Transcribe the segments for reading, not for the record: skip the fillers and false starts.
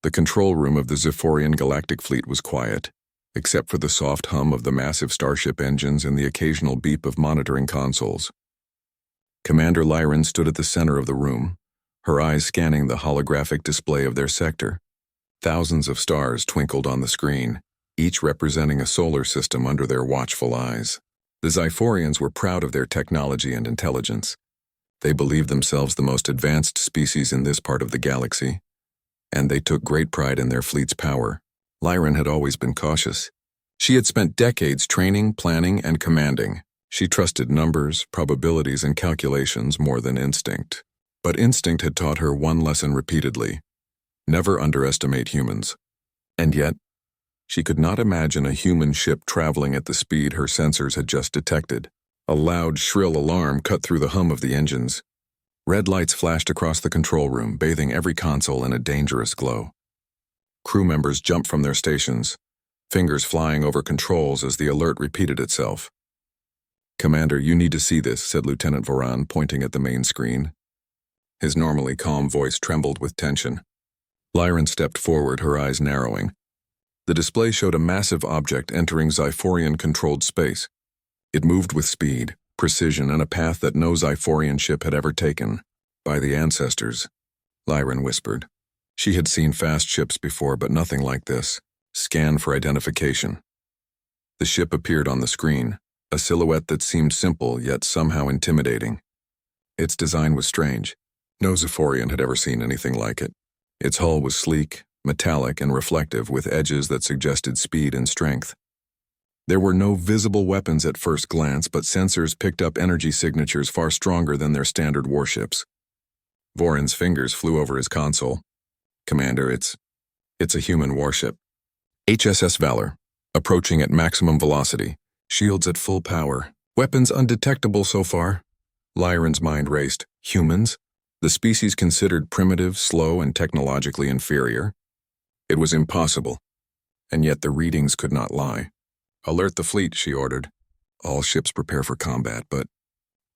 The control room of the Zephyrian galactic fleet was quiet, except for the soft hum of the massive starship engines and the occasional beep of monitoring consoles. Commander Lyran stood at the center of the room, her eyes scanning the holographic display of their sector. Thousands of stars twinkled on the screen, each representing a solar system under their watchful eyes. The Zyphorians were proud of their technology and intelligence. They believed themselves the most advanced species in this part of the galaxy, and they took great pride in their fleet's power. Lyran had always been cautious. She had spent decades training, planning, and commanding. She trusted numbers, probabilities, and calculations more than instinct. But instinct had taught her one lesson repeatedly: never underestimate humans. And yet, she could not imagine a human ship traveling at the speed her sensors had just detected. A loud, shrill alarm cut through the hum of the engines. Red lights flashed across the control room, bathing every console in a dangerous glow. Crew members jumped from their stations, fingers flying over controls as the alert repeated itself. "Commander, you need to see this," said Lieutenant Voran, pointing at the main screen. His normally calm voice trembled with tension. Lyran stepped forward, her eyes narrowing. The display showed a massive object entering Zyphorian-controlled space. It moved with speed, precision, and a path that no Zyphorian ship had ever taken. "By the ancestors," Lyran whispered. She had seen fast ships before, but nothing like this. "Scan for identification." The ship appeared on the screen, a silhouette that seemed simple yet somehow intimidating. Its design was strange. No Zyphorian had ever seen anything like it. Its hull was sleek, metallic, and reflective, with edges that suggested speed and strength. There were no visible weapons at first glance, but sensors picked up energy signatures far stronger than their standard warships. Voran's fingers flew over his console. "Commander, it's a human warship. HSS Valor, approaching at maximum velocity, shields at full power, weapons undetectable so far." Lyran's mind raced. Humans? The species considered primitive, slow, and technologically inferior? It was impossible, and yet the readings could not lie. "Alert the fleet," she ordered. "All ships prepare for combat, but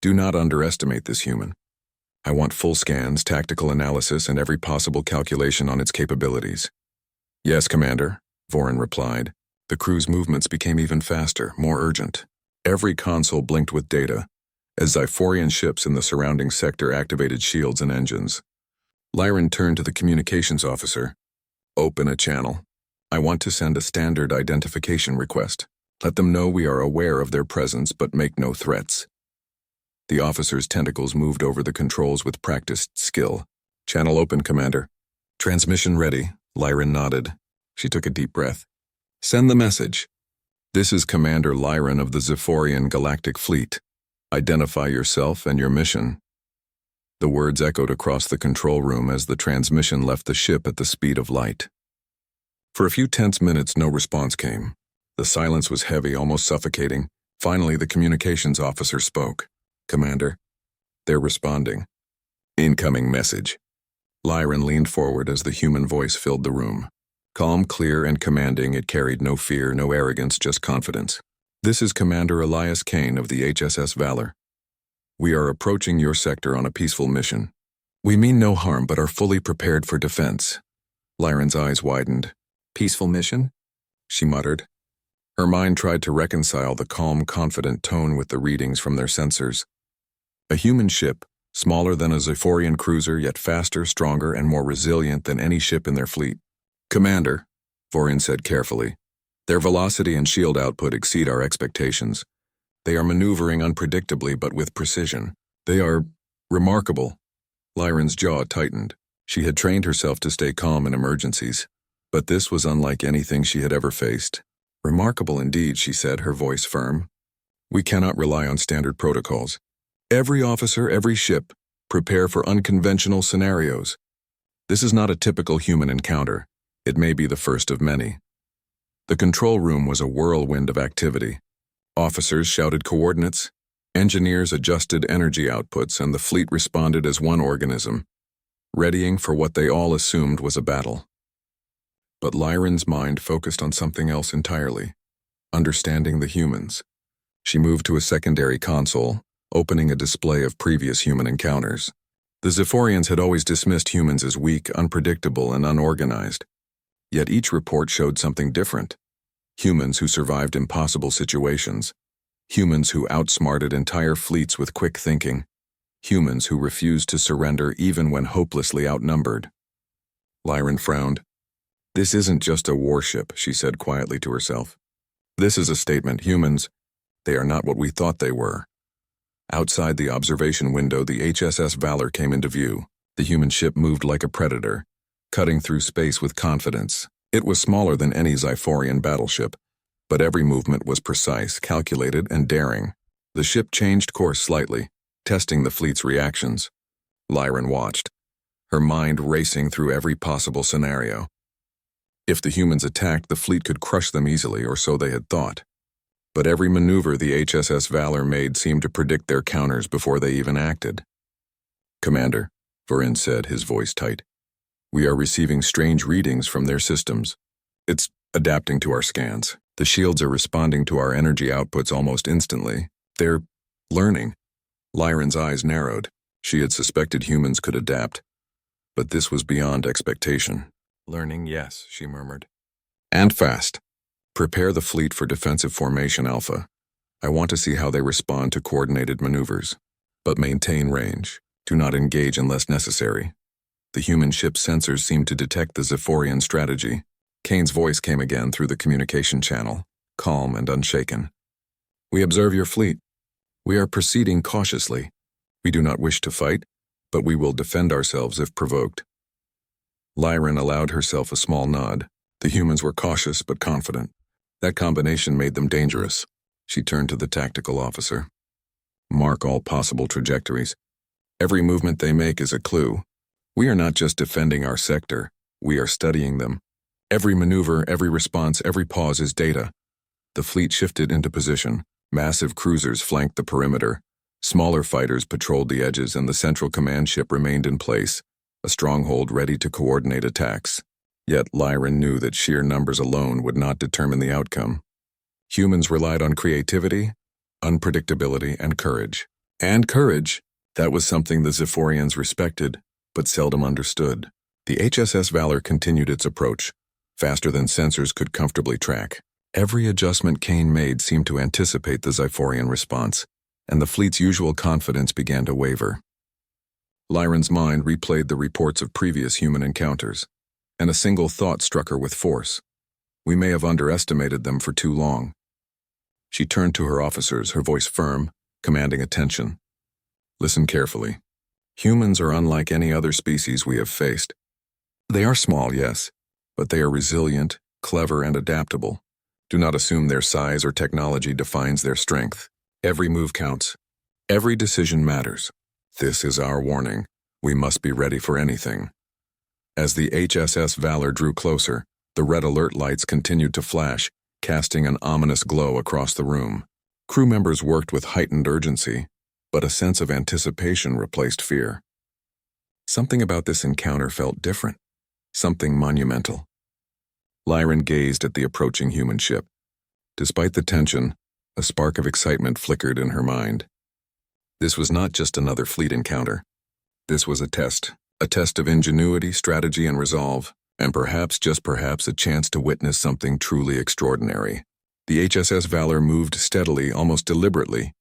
do not underestimate this human. I want full scans, tactical analysis, and every possible calculation on its capabilities." "Yes, Commander," Voran replied. The crew's movements became even faster, more urgent. Every console blinked with data, as Zyphorian ships in the surrounding sector activated shields and engines. Lyran turned to the communications officer. "Open a channel. I want to send a standard identification request. Let them know we are aware of their presence but make no threats." The officer's tentacles moved over the controls with practiced skill. "Channel open, Commander." "Transmission ready," Lyran nodded. She took a deep breath. "Send the message. This is Commander Lyran of the Zyphorian Galactic Fleet. Identify yourself and your mission." The words echoed across the control room as the transmission left the ship at the speed of light. For a few tense minutes, no response came. The silence was heavy, almost suffocating. Finally, the communications officer spoke. "Commander, they're responding. Incoming message." Lyran leaned forward as the human voice filled the room. Calm, clear, and commanding, it carried no fear, no arrogance, just confidence. "This is Commander Elias Kane of the HSS Valor. We are approaching your sector on a peaceful mission. We mean no harm but are fully prepared for defense." Lyran's eyes widened. "Peaceful mission?" she muttered. Her mind tried to reconcile the calm, confident tone with the readings from their sensors. A human ship, smaller than a Zyphorian cruiser, yet faster, stronger, and more resilient than any ship in their fleet. "Commander," Voran said carefully, "their velocity and shield output exceed our expectations. They are maneuvering unpredictably but with precision. They are remarkable." Lyran's jaw tightened. She had trained herself to stay calm in emergencies, but this was unlike anything she had ever faced. "Remarkable indeed," she said, her voice firm. "We cannot rely on standard protocols. Every officer, every ship, prepare for unconventional scenarios. This is not a typical human encounter. It may be the first of many." The control room was a whirlwind of activity. Officers shouted coordinates, engineers adjusted energy outputs, and the fleet responded as one organism, readying for what they all assumed was a battle. But Lyran's mind focused on something else entirely: understanding the humans. She moved to a secondary console, opening a display of previous human encounters. The Zyphorians had always dismissed humans as weak, unpredictable, and unorganized. Yet each report showed something different. Humans who survived impossible situations. Humans who outsmarted entire fleets with quick thinking. Humans who refused to surrender even when hopelessly outnumbered. Lyran frowned. "This isn't just a warship," she said quietly to herself. "This is a statement. Humans, they are not what we thought they were." Outside the observation window, the HSS Valor came into view. The human ship moved like a predator, cutting through space with confidence. It was smaller than any Xiphorian battleship, but every movement was precise, calculated, and daring. The ship changed course slightly, testing the fleet's reactions. Lyran watched, her mind racing through every possible scenario. If the humans attacked, the fleet could crush them easily, or so they had thought. But every maneuver the HSS Valor made seemed to predict their counters before they even acted. "Commander," Vorin said, his voice tight, "we are receiving strange readings from their systems. It's adapting to our scans. The shields are responding to our energy outputs almost instantly. They're learning." Lyran's eyes narrowed. She had suspected humans could adapt, but this was beyond expectation. "Learning, yes," she murmured. "And fast. Prepare the fleet for defensive formation, Alpha. I want to see how they respond to coordinated maneuvers. But maintain range. Do not engage unless necessary." The human ship's sensors seemed to detect the Xiphorian strategy. Kane's voice came again through the communication channel, calm and unshaken. "We observe your fleet. We are proceeding cautiously. We do not wish to fight, but we will defend ourselves if provoked." Lyran allowed herself a small nod. The humans were cautious but confident. That combination made them dangerous. She turned to the tactical officer. "Mark all possible trajectories. Every movement they make is a clue. We are not just defending our sector, we are studying them. Every maneuver, every response, every pause is data." The fleet shifted into position. Massive cruisers flanked the perimeter. Smaller fighters patrolled the edges, and the central command ship remained in place, a stronghold ready to coordinate attacks. Yet Lyran knew that sheer numbers alone would not determine the outcome. Humans relied on creativity, unpredictability, and courage. And courage, that was something the Xiphorians respected, but seldom understood. The HSS Valor continued its approach, faster than sensors could comfortably track. Every adjustment Kane made seemed to anticipate the Xiphorian response, and the fleet's usual confidence began to waver. Lyran's mind replayed the reports of previous human encounters, and a single thought struck her with force. We may have underestimated them for too long. She turned to her officers, her voice firm, commanding attention. "Listen carefully. Humans are unlike any other species we have faced. They are small, yes, but they are resilient, clever, and adaptable. Do not assume their size or technology defines their strength. Every move counts. Every decision matters. This is our warning. We must be ready for anything." As the HSS Valor drew closer, the red alert lights continued to flash, casting an ominous glow across the room. Crew members worked with heightened urgency, but a sense of anticipation replaced fear. Something about this encounter felt different, something monumental. Lyran gazed at the approaching human ship. Despite the tension, a spark of excitement flickered in her mind. This was not just another fleet encounter. This was a test of ingenuity, strategy, and resolve, and perhaps, just perhaps, a chance to witness something truly extraordinary. The HSS Valor moved steadily, almost deliberately,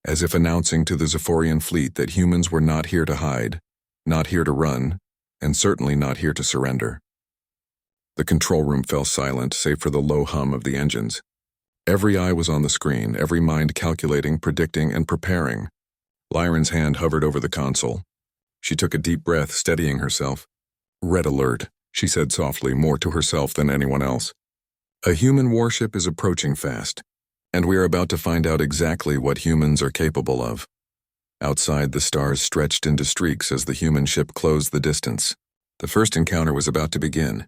as if announcing to the Xiphorian fleet that humans were not here to hide, not here to run, and certainly not here to surrender. The control room fell silent, save for the low hum of the engines. Every eye was on the screen, every mind calculating, predicting, and preparing. Lyran's hand hovered over the console. She took a deep breath, steadying herself. "Red alert," she said softly, more to herself than anyone else. "A human warship is approaching fast, and we are about to find out exactly what humans are capable of." Outside, the stars stretched into streaks as the human ship closed the distance. The first encounter was about to begin,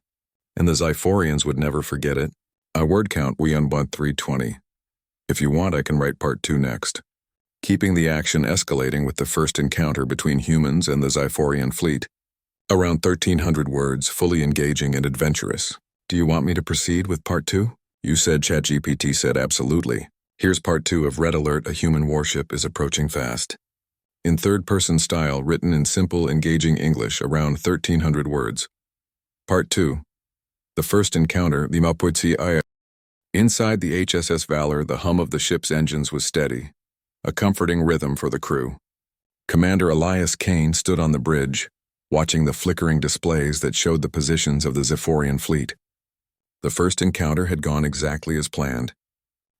and the Xiphorians would never forget it. A word count, we unbought 320. If you want, I can write part 2 next. Keeping the action escalating with the first encounter between humans and the Xiphorian fleet. Around 1,300 words, fully engaging and adventurous. Do you want me to proceed with part 2? You said. ChatGPT said absolutely. Here's part 2 of Red Alert, a human warship is approaching fast. In third-person style, written in simple, engaging English, around 1,300 words. Part 2. The first encounter, the HFY. Inside the HSS Valor, the hum of the ship's engines was steady, a comforting rhythm for the crew. Commander Elias Kane stood on the bridge, watching the flickering displays that showed the positions of the Zephyrian fleet. The first encounter had gone exactly as planned.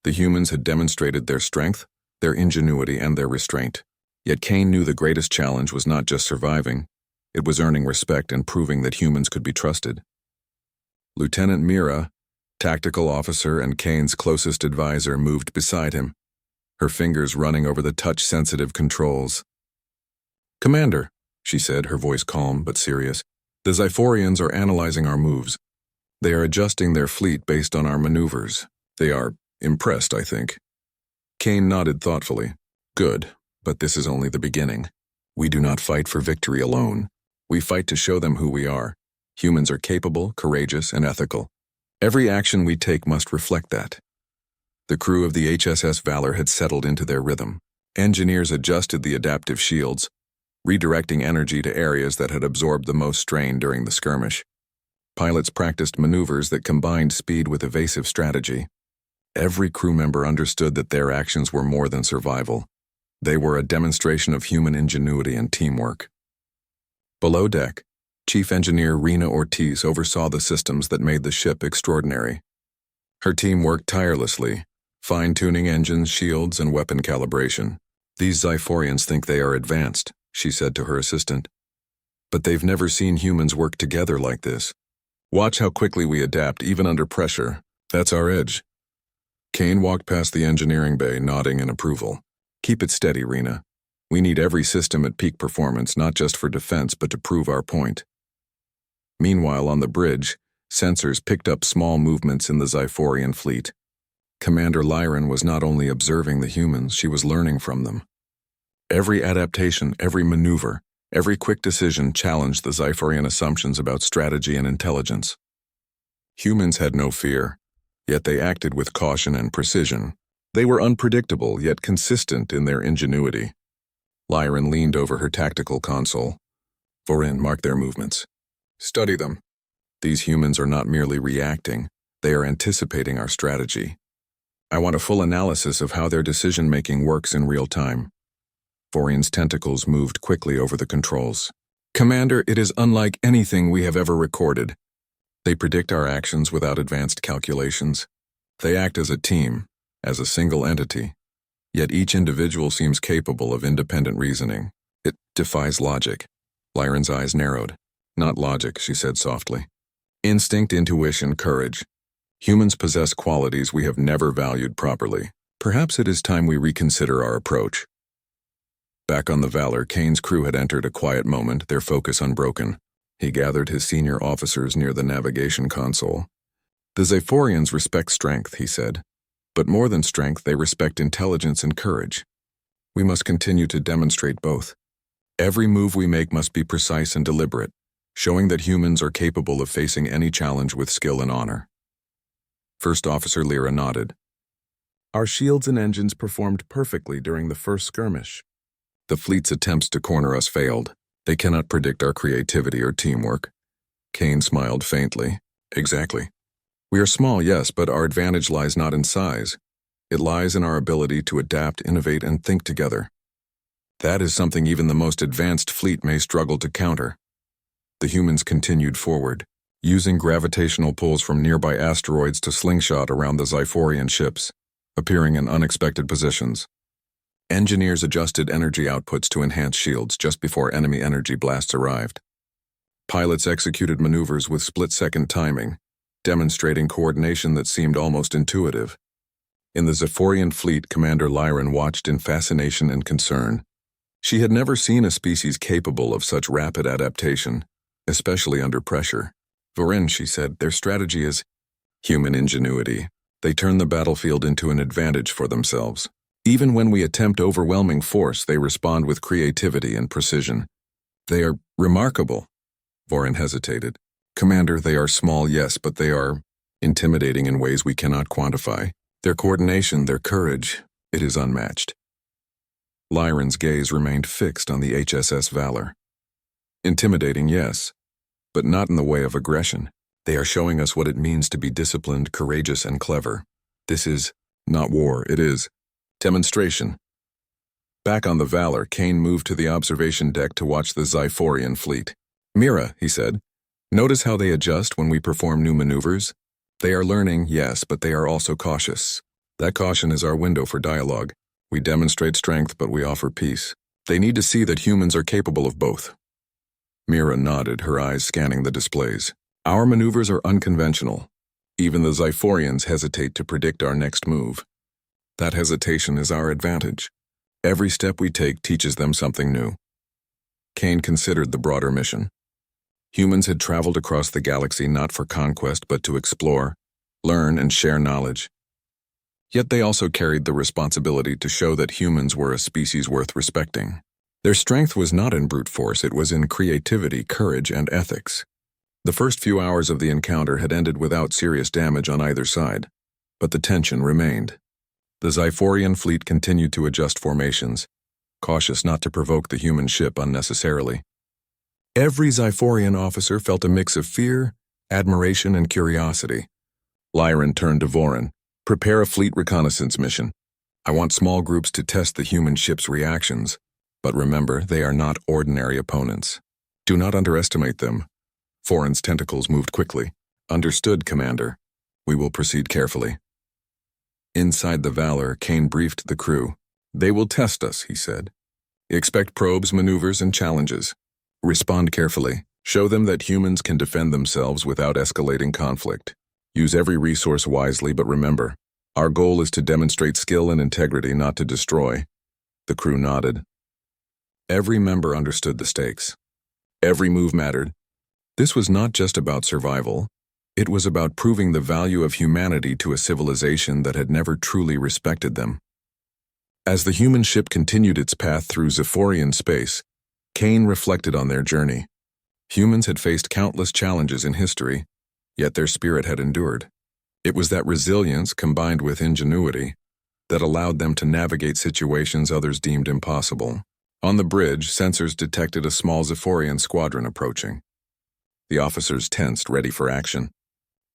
The humans had demonstrated their strength, their ingenuity, and their restraint. Yet Kane knew the greatest challenge was not just surviving, it was earning respect and proving that humans could be trusted. Lieutenant Mira, tactical officer and Kane's closest advisor, moved beside him, her fingers running over the touch-sensitive controls. "Commander," she said, her voice calm but serious, "the Zyphorians are analyzing our moves. They are adjusting their fleet based on our maneuvers. They are impressed, I think." Kane nodded thoughtfully. "Good, but this is only the beginning. We do not fight for victory alone. We fight to show them who we are. Humans are capable, courageous, and ethical. Every action we take must reflect that." The crew of the HSS Valor had settled into their rhythm. Engineers adjusted the adaptive shields, redirecting energy to areas that had absorbed the most strain during the skirmish. Pilots practiced maneuvers that combined speed with evasive strategy. Every crew member understood that their actions were more than survival. They were a demonstration of human ingenuity and teamwork. Below deck, Chief Engineer Rena Ortiz oversaw the systems that made the ship extraordinary. Her team worked tirelessly, fine-tuning engines, shields, and weapon calibration. "These Zyphorians think they are advanced," she said to her assistant. "But they've never seen humans work together like this. Watch how quickly we adapt, even under pressure. That's our edge." Kane walked past the engineering bay, nodding in approval. "Keep it steady, Rena. We need every system at peak performance, not just for defense, but to prove our point." Meanwhile, on the bridge, sensors picked up small movements in the Zyphorian fleet. Commander Lyran was not only observing the humans, she was learning from them. Every adaptation, every maneuver, every quick decision challenged the Zyphorian assumptions about strategy and intelligence. Humans had no fear, yet they acted with caution and precision. They were unpredictable, yet consistent in their ingenuity. Lyran leaned over her tactical console. "Vorin, mark their movements. Study them. These humans are not merely reacting, they are anticipating our strategy. I want a full analysis of how their decision-making works in real time." Vorin's tentacles moved quickly over the controls. "Commander, it is unlike anything we have ever recorded. They predict our actions without advanced calculations. They act as a team, as a single entity. Yet each individual seems capable of independent reasoning. It defies logic." Lyran's eyes narrowed. "Not logic," she said softly. "Instinct, intuition, courage. Humans possess qualities we have never valued properly. Perhaps it is time we reconsider our approach." Back on the Valor, Kane's crew had entered a quiet moment, their focus unbroken. He gathered his senior officers near the navigation console. "The Zyphorians respect strength," he said. "But more than strength, they respect intelligence and courage. We must continue to demonstrate both. Every move we make must be precise and deliberate, showing that humans are capable of facing any challenge with skill and honor." First Officer Lyra nodded. "Our shields and engines performed perfectly during the first skirmish. The fleet's attempts to corner us failed. They cannot predict our creativity or teamwork." Kane smiled faintly. "Exactly. We are small, yes, but our advantage lies not in size. It lies in our ability to adapt, innovate, and think together. That is something even the most advanced fleet may struggle to counter." The humans continued forward, using gravitational pulls from nearby asteroids to slingshot around the Zyphorian ships, appearing in unexpected positions. Engineers adjusted energy outputs to enhance shields just before enemy energy blasts arrived. Pilots executed maneuvers with split-second timing, demonstrating coordination that seemed almost intuitive. In the Zyphorian fleet, Commander Lyran watched in fascination and concern. She had never seen a species capable of such rapid adaptation, especially under pressure. "Vorin," she said, "their strategy is human ingenuity. They turn the battlefield into an advantage for themselves. Even when we attempt overwhelming force, they respond with creativity and precision. They are remarkable." Vorin hesitated. "Commander, they are small, yes, but they are intimidating in ways we cannot quantify. Their coordination, their courage, it is unmatched." Lyran's gaze remained fixed on the HSS Valor. "Intimidating, yes, but not in the way of aggression. They are showing us what it means to be disciplined, courageous, and clever. This is not war, it is demonstration. Back on the Valor, Kane moved to the observation deck to watch the Xiphorian fleet. "Mira," he said, "notice how they adjust when we perform new maneuvers? They are learning, yes, but they are also cautious. That caution is our window for dialogue. We demonstrate strength, but we offer peace. They need to see that humans are capable of both." Mira nodded, her eyes scanning the displays. "Our maneuvers are unconventional. Even the Xiphorians hesitate to predict our next move. That hesitation is our advantage. Every step we take teaches them something new." Kane considered the broader mission. Humans had traveled across the galaxy not for conquest but to explore, learn, and share knowledge. Yet they also carried the responsibility to show that humans were a species worth respecting. Their strength was not in brute force, it was in creativity, courage, and ethics. The first few hours of the encounter had ended without serious damage on either side, but the tension remained. The Xiphorian fleet continued to adjust formations, cautious not to provoke the human ship unnecessarily. Every Xiphorian officer felt a mix of fear, admiration, and curiosity. Lyran turned to Vorin. "Prepare a fleet reconnaissance mission. I want small groups to test the human ship's reactions, but remember, they are not ordinary opponents. Do not underestimate them." Vorin's tentacles moved quickly. "Understood, Commander. We will proceed carefully." Inside the Valor, Kane briefed the crew. "They will test us," he said. "Expect probes, maneuvers, and challenges. Respond carefully. Show them that humans can defend themselves without escalating conflict. Use every resource wisely, but remember, our goal is to demonstrate skill and integrity, not to destroy." The crew nodded. Every member understood the stakes. Every move mattered. This was not just about survival. It was about proving the value of humanity to a civilization that had never truly respected them. As the human ship continued its path through Xiphorian space, Kane reflected on their journey. Humans had faced countless challenges in history, yet their spirit had endured. It was that resilience, combined with ingenuity, that allowed them to navigate situations others deemed impossible. On the bridge, sensors detected a small Xiphorian squadron approaching. The officers tensed, ready for action.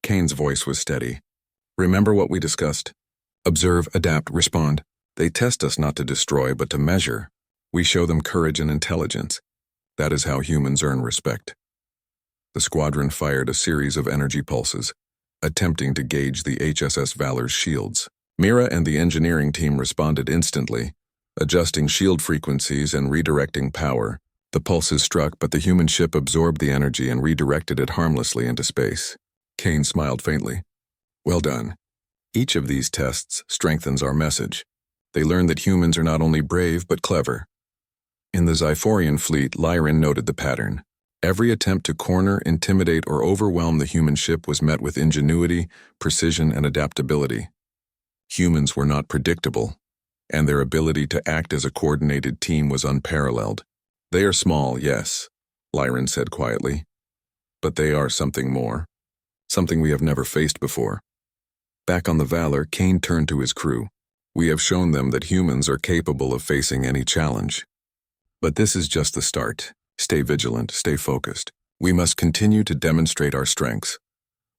Kane's voice was steady. "Remember what we discussed. Observe, adapt, respond. They test us not to destroy, but to measure. We show them courage and intelligence. That is how humans earn respect." The squadron fired a series of energy pulses, attempting to gauge the HSS Valor's shields. Mira and the engineering team responded instantly, adjusting shield frequencies and redirecting power. The pulses struck, but the human ship absorbed the energy and redirected it harmlessly into space. Kane smiled faintly. "Well done. Each of these tests strengthens our message. They learn that humans are not only brave, but clever." In the Xiphorian fleet, Lyran noted the pattern. Every attempt to corner, intimidate, or overwhelm the human ship was met with ingenuity, precision, and adaptability. Humans were not predictable, and their ability to act as a coordinated team was unparalleled. "They are small, yes," Lyran said quietly, "but they are something more. Something we have never faced before." Back on the Valor, Kane turned to his crew. "We have shown them that humans are capable of facing any challenge. But this is just the start. Stay vigilant, stay focused. We must continue to demonstrate our strengths,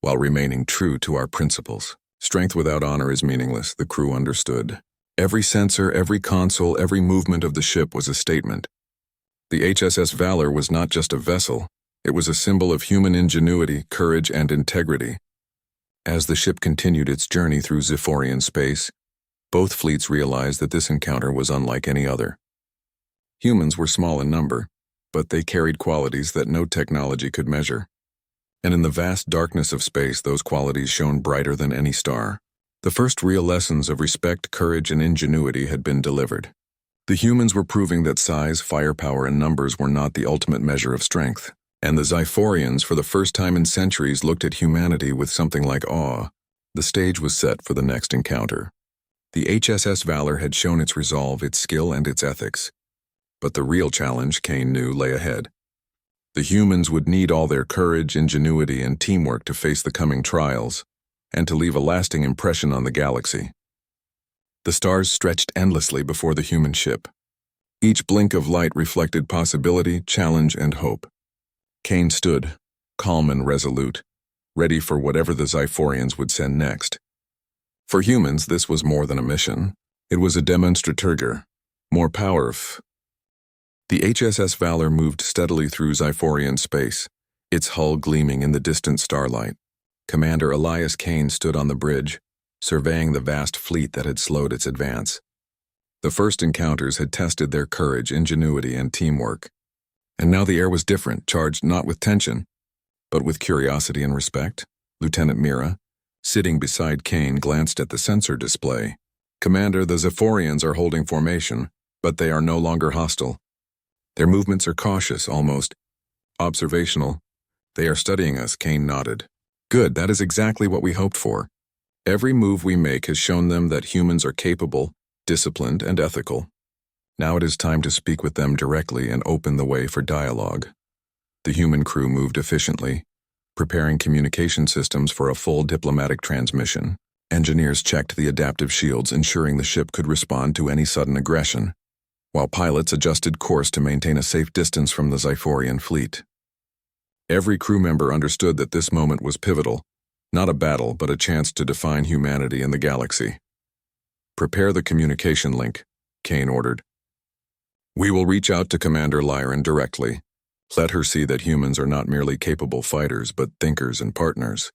while remaining true to our principles. Strength without honor is meaningless," the crew understood. Every sensor, every console, every movement of the ship was a statement. The HSS Valor was not just a vessel. It was a symbol of human ingenuity, courage, and integrity. As the ship continued its journey through Xiphorian space, both fleets realized that this encounter was unlike any other. Humans were small in number, but they carried qualities that no technology could measure. And in the vast darkness of space, those qualities shone brighter than any star. The first real lessons of respect, courage, and ingenuity had been delivered. The humans were proving that size, firepower, and numbers were not the ultimate measure of strength. And the Xiphorians, for the first time in centuries, looked at humanity with something like awe. The stage was set for the next encounter. The HSS Valor had shown its resolve, its skill, and its ethics. But the real challenge, Kane knew, lay ahead. The humans would need all their courage, ingenuity, and teamwork to face the coming trials, and to leave a lasting impression on the galaxy. The stars stretched endlessly before the human ship. Each blink of light reflected possibility, challenge, and hope. Kane stood, calm and resolute, ready for whatever the Xiphorians would send next. For humans, this was more than a mission. It was a demonstraturger, more powerful. The HSS Valor moved steadily through Xiphorian space, its hull gleaming in the distant starlight. Commander Elias Kane stood on the bridge, surveying the vast fleet that had slowed its advance. The first encounters had tested their courage, ingenuity, and teamwork. And now the air was different, charged not with tension, but with curiosity and respect. Lieutenant Mira, sitting beside Kane, glanced at the sensor display. Commander, the Xiphorians are holding formation, but they are no longer hostile. Their movements are cautious, almost observational. They are studying us, Kane nodded. Good, that is exactly what we hoped for. Every move we make has shown them that humans are capable, disciplined, and ethical. Now it is time to speak with them directly and open the way for dialogue. The human crew moved efficiently, preparing communication systems for a full diplomatic transmission. Engineers checked the adaptive shields, ensuring the ship could respond to any sudden aggression, while pilots adjusted course to maintain a safe distance from the Xiphorian fleet. Every crew member understood that this moment was pivotal, not a battle, but a chance to define humanity in the galaxy. Prepare the communication link, Kane ordered. We will reach out to Commander Lyran directly. Let her see that humans are not merely capable fighters, but thinkers and partners.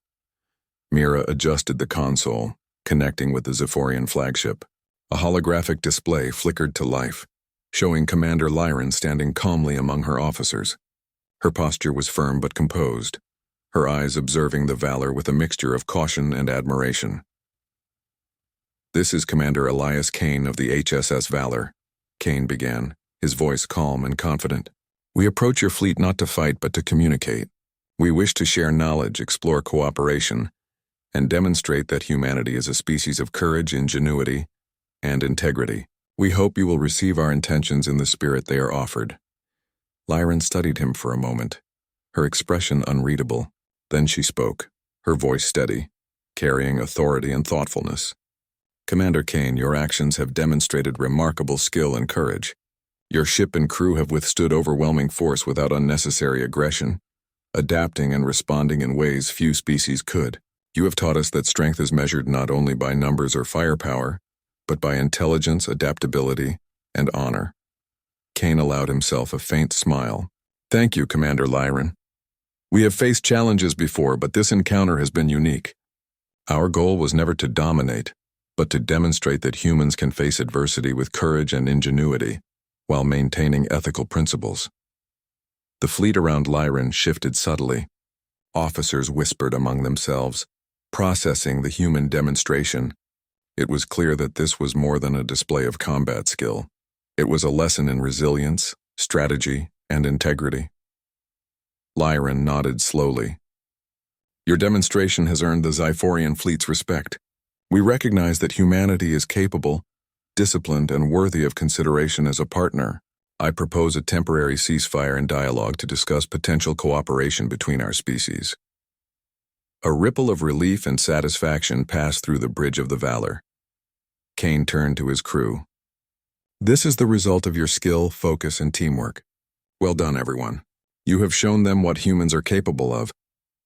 Mira adjusted the console, connecting with the Xiphorian flagship. A holographic display flickered to life, showing Commander Lyran standing calmly among her officers. Her posture was firm but composed, her eyes observing the Valor with a mixture of caution and admiration. This is Commander Elias Kane of the HSS Valor, Kane began, his voice calm and confident. We approach your fleet not to fight but to communicate. We wish to share knowledge, explore cooperation, and demonstrate that humanity is a species of courage, ingenuity, and integrity. We hope you will receive our intentions in the spirit they are offered. Lyran studied him for a moment, her expression unreadable. Then she spoke, her voice steady, carrying authority and thoughtfulness. Commander Kane, your actions have demonstrated remarkable skill and courage. Your ship and crew have withstood overwhelming force without unnecessary aggression, adapting and responding in ways few species could. You have taught us that strength is measured not only by numbers or firepower, but by intelligence, adaptability, and honor. Kane allowed himself a faint smile. Thank you, Commander Lyran. We have faced challenges before, but this encounter has been unique. Our goal was never to dominate, but to demonstrate that humans can face adversity with courage and ingenuity, while maintaining ethical principles. The fleet around Lyran shifted subtly. Officers whispered among themselves, processing the human demonstration. It was clear that this was more than a display of combat skill. It was a lesson in resilience, strategy, and integrity. Lyran nodded slowly. Your demonstration has earned the Xiphorian fleet's respect. We recognize that humanity is capable, disciplined, and worthy of consideration as a partner. I propose a temporary ceasefire and dialogue to discuss potential cooperation between our species. A ripple of relief and satisfaction passed through the bridge of the Valor. Kane turned to his crew. This is the result of your skill, focus, and teamwork. Well done, everyone. You have shown them what humans are capable of,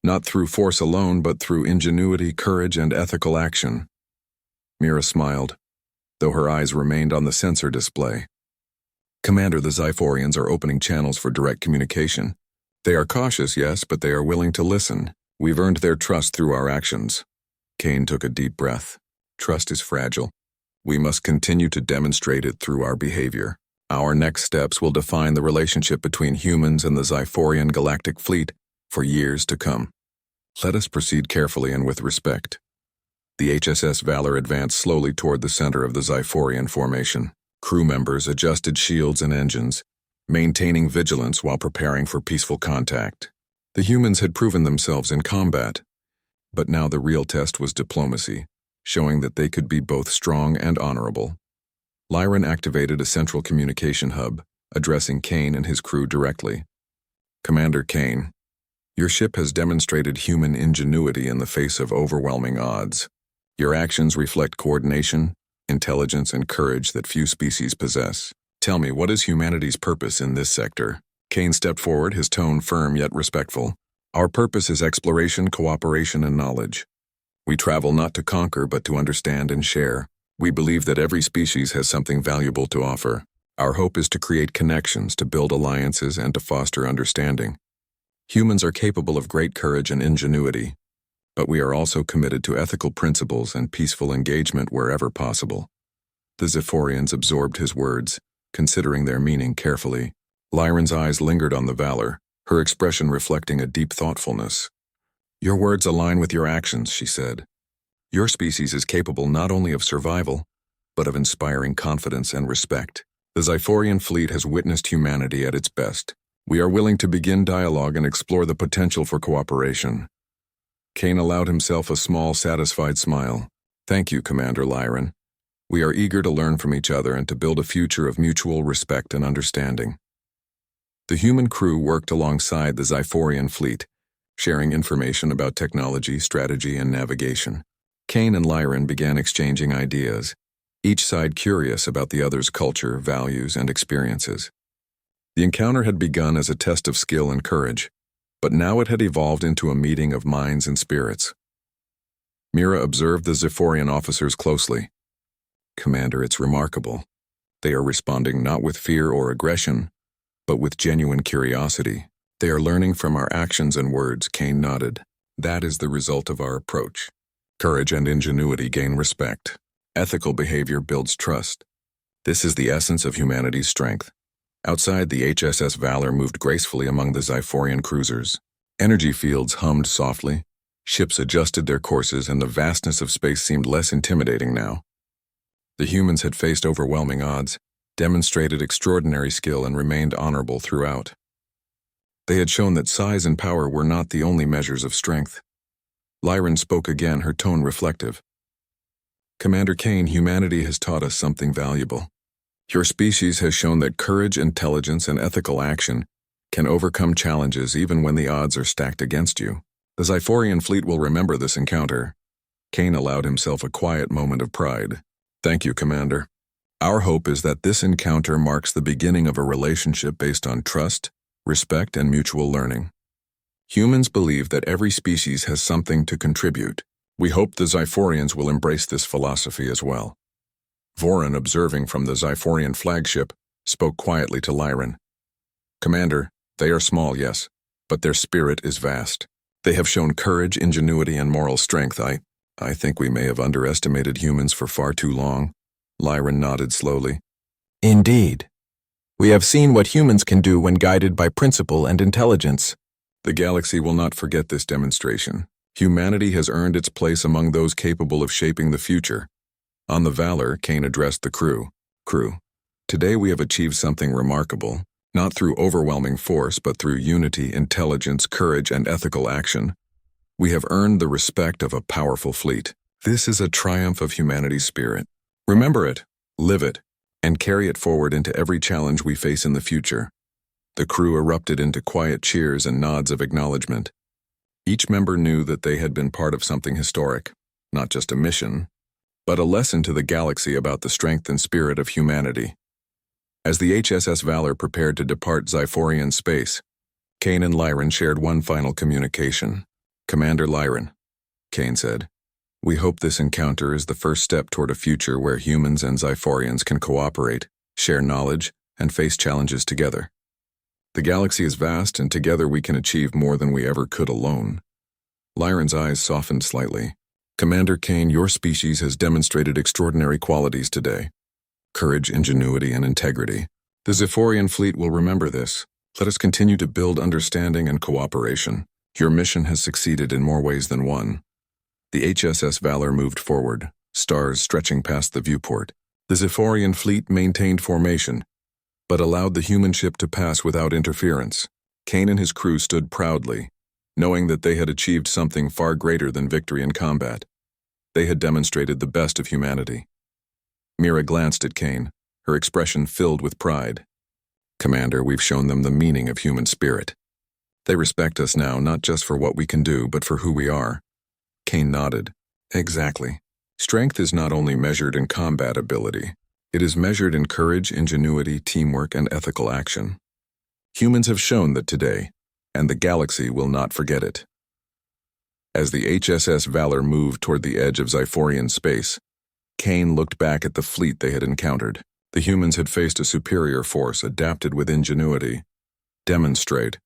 not through force alone, but through ingenuity, courage, and ethical action. Mira smiled, though her eyes remained on the sensor display. Commander, the Xiphorians are opening channels for direct communication. They are cautious, yes, but they are willing to listen. We've earned their trust through our actions. Kane took a deep breath. Trust is fragile. We must continue to demonstrate it through our behavior. Our next steps will define the relationship between humans and the Xiphorian galactic fleet for years to come. Let us proceed carefully and with respect. The HSS Valor advanced slowly toward the center of the Xiphorian formation. Crew members adjusted shields and engines, maintaining vigilance while preparing for peaceful contact. The humans had proven themselves in combat, but now the real test was diplomacy, showing that they could be both strong and honorable. Lyran activated a central communication hub, addressing Kane and his crew directly. Commander Kane, your ship has demonstrated human ingenuity in the face of overwhelming odds. Your actions reflect coordination, intelligence, and courage that few species possess. Tell me, what is humanity's purpose in this sector? Kane stepped forward, his tone firm yet respectful. Our purpose is exploration, cooperation, and knowledge. We travel not to conquer, but to understand and share. We believe that every species has something valuable to offer. Our hope is to create connections, to build alliances, and to foster understanding. Humans are capable of great courage and ingenuity, but we are also committed to ethical principles and peaceful engagement wherever possible. The Zephyrians absorbed his words, considering their meaning carefully. Lyran's eyes lingered on the Valor, her expression reflecting a deep thoughtfulness. "Your words align with your actions," she said. "Your species is capable not only of survival, but of inspiring confidence and respect. The Zyphorian fleet has witnessed humanity at its best. We are willing to begin dialogue and explore the potential for cooperation." Kane allowed himself a small, satisfied smile. "Thank you, Commander Lyran. We are eager to learn from each other and to build a future of mutual respect and understanding." The human crew worked alongside the Zyphorian fleet, sharing information about technology, strategy, and navigation. Kane and Lyran began exchanging ideas, each side curious about the other's culture, values, and experiences. The encounter had begun as a test of skill and courage, but now it had evolved into a meeting of minds and spirits. Mira observed the Zyphorian officers closely. "Commander, it's remarkable. They are responding not with fear or aggression, but with genuine curiosity. They are learning from our actions and words," Kane nodded. "That is the result of our approach. Courage and ingenuity gain respect. Ethical behavior builds trust. This is the essence of humanity's strength." Outside, the HSS Valor moved gracefully among the Zyphorian cruisers. Energy fields hummed softly, ships adjusted their courses, and the vastness of space seemed less intimidating now. The humans had faced overwhelming odds, demonstrated extraordinary skill, and remained honorable throughout. They had shown that size and power were not the only measures of strength. Lyran spoke again, her tone reflective. "Commander Kane, humanity has taught us something valuable. Your species has shown that courage, intelligence, and ethical action can overcome challenges even when the odds are stacked against you. The Zyphorian fleet will remember this encounter." Kane allowed himself a quiet moment of pride. "Thank you, Commander. Our hope is that this encounter marks the beginning of a relationship based on trust, respect, and mutual learning. Humans believe that every species has something to contribute. We hope the Zyphorians will embrace this philosophy as well." Voran, observing from the Zyphorian flagship, spoke quietly to Lyran. "Commander, they are small, yes, but their spirit is vast. They have shown courage, ingenuity, and moral strength. I think we may have underestimated humans for far too long." Lyran nodded slowly. "Indeed. We have seen what humans can do when guided by principle and intelligence. The galaxy will not forget this demonstration. Humanity has earned its place among those capable of shaping the future." On the Valor, Kane addressed the crew. "Crew, today we have achieved something remarkable, not through overwhelming force, but through unity, intelligence, courage, and ethical action. We have earned the respect of a powerful fleet. This is a triumph of humanity's spirit. Remember it, live it, and carry it forward into every challenge we face in the future." The crew erupted into quiet cheers and nods of acknowledgement. Each member knew that they had been part of something historic, not just a mission, but a lesson to the galaxy about the strength and spirit of humanity. As the HSS Valor prepared to depart Zyphorian space, Kane and Lyran shared one final communication. "Commander Lyran," Kane said, "we hope this encounter is the first step toward a future where humans and Zyphorians can cooperate, share knowledge, and face challenges together. The galaxy is vast, and together we can achieve more than we ever could alone." Lyran's eyes softened slightly. "Commander Kane, your species has demonstrated extraordinary qualities today. Courage, ingenuity, and integrity. The Zyphorian fleet will remember this. Let us continue to build understanding and cooperation. Your mission has succeeded in more ways than one." The HSS Valor moved forward, stars stretching past the viewport. The Zyphorian fleet maintained formation, but allowed the human ship to pass without interference. Kane and his crew stood proudly, knowing that they had achieved something far greater than victory in combat. They had demonstrated the best of humanity. Mira glanced at Kane, her expression filled with pride. "Commander, we've shown them the meaning of human spirit. They respect us now, not just for what we can do, but for who we are." Kane nodded. "Exactly. Strength is not only measured in combat ability. It is measured in courage, ingenuity, teamwork, and ethical action. Humans have shown that today, and the galaxy will not forget it. As the HSS Valor moved toward the edge of Xiphorian space, Kane looked back at the fleet they had encountered. The humans had faced a superior force adapted with ingenuity. Demonstrate,